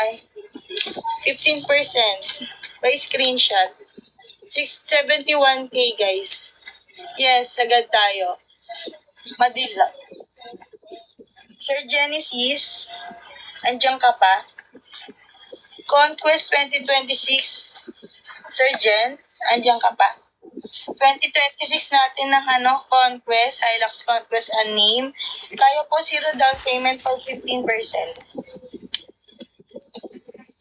Ay, 15% by screenshot. 671K guys. Yes, agad tayo. Madila. Sir Genesis, andiyan ka pa? Conquest 2026, Sir Jen, andiyan ka pa? 2026 natin ng Conquest, Hilux Conquest Unnamed. Kaya po 0 down payment for 15%.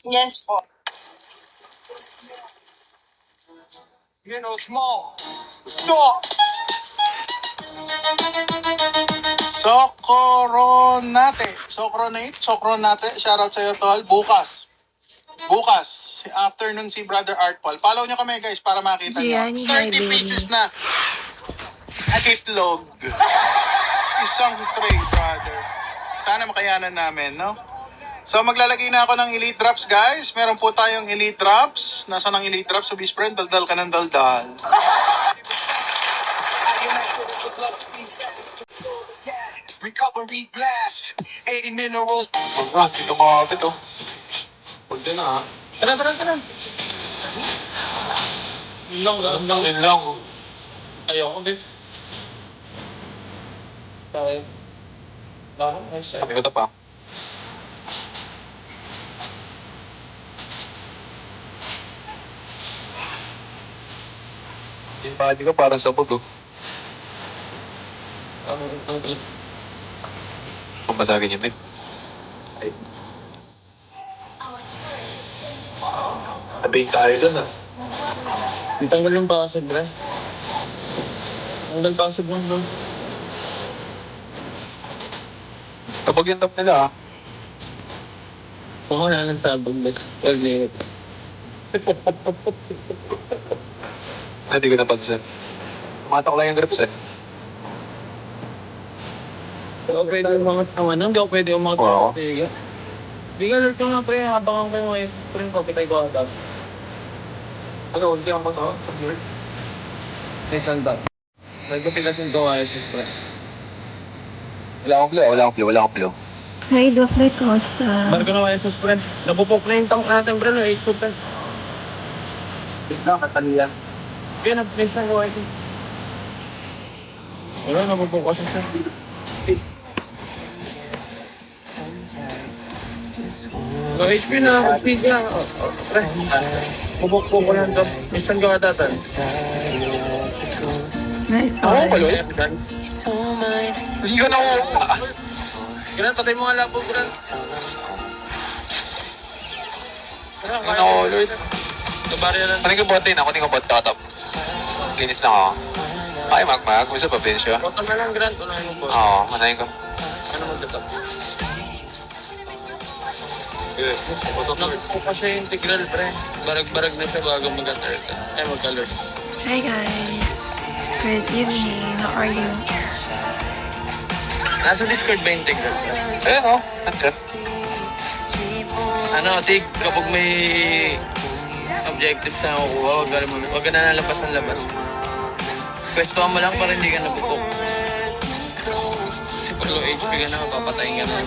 Yes po. You know, small. Stop! Sokronate, shoutout sa'yo tol, bukas, afternoon si Brother Artful. Follow nyo kami guys para makita nyo. Gianni 30 Highbury. pieces na itlog. Isang tray, brother. Sana makayanan namin, no? So maglalagay na ako ng Elite Drops guys. Meron po tayong Elite Drops. Nasaan ang Elite Drops? So best friend, daldal ka ng daldal. Recovery blast. 80 minerals. Dito mga ito. Pwede na ha. Tara. Yun lang. Ayoko, Biff. Tayo. Bakit? Ay, siya. Sabi ko ito pa. Yung body ko parang sabog oh. Kung basagin yun eh. Ay. Sabihin tayo dun ah. Tanggal yung pasag, bro. Tanggal pasag lang doon. Kapag yung top nila ah. Kung wala nang tabag, Biff. Huwag niyo. Hindi ko napansin. Tumatak lang yung grips eh. Hindi ako pwede umangat ng ano. Hindi ako pwede umangat ng Oo. tiga. Hindi ka alert ko nga, pre. Habang kayo mga pre, kapitay ko agad. Ano, hindi ako mag-out. Isang dot. Nagpapilat yung gawa ito, pre. Wala akong flow. Hi, Dofre Costa. Barko na mga Jesus, pre. Napupok na yung tank natin, pre. Na 8 pre. Bigla, katalian. Kaya nag-place na gawa ito. Wala, napupok kasi siya. Go HP na, speed lang. Pre, bubuk-buk ko lang ito. Isang gawa datan. Nice Ako one. palo, yan. Hindi ko nakuha. Ganun, patay mo nga labo, Gran. Ano ako, Lord? Kabari na lang. Kunin ko bote na, kunin ko bote top. Linis na ako. Ay, magmag. Gusto pa, Bensyo? Bottom na lang, Gran. Tunahin mo po. Oo, manahin ko. Ano magtatap? Good. Nakuha pa siya yung integral, pre. Barag-barag na siya bago mag-alert. Ay, mag-alert. Hi, guys. Good evening. How are you? Nasa Discord ba yung integral, pre? Ayun o, nandun. Ano, Tig, kapag may objectives na kukuha, huwag ka na nalabas ng labas. Pwestuhan mo lang para hindi ka nabubok. Kasi pag low HP ka na, papatayin ka na.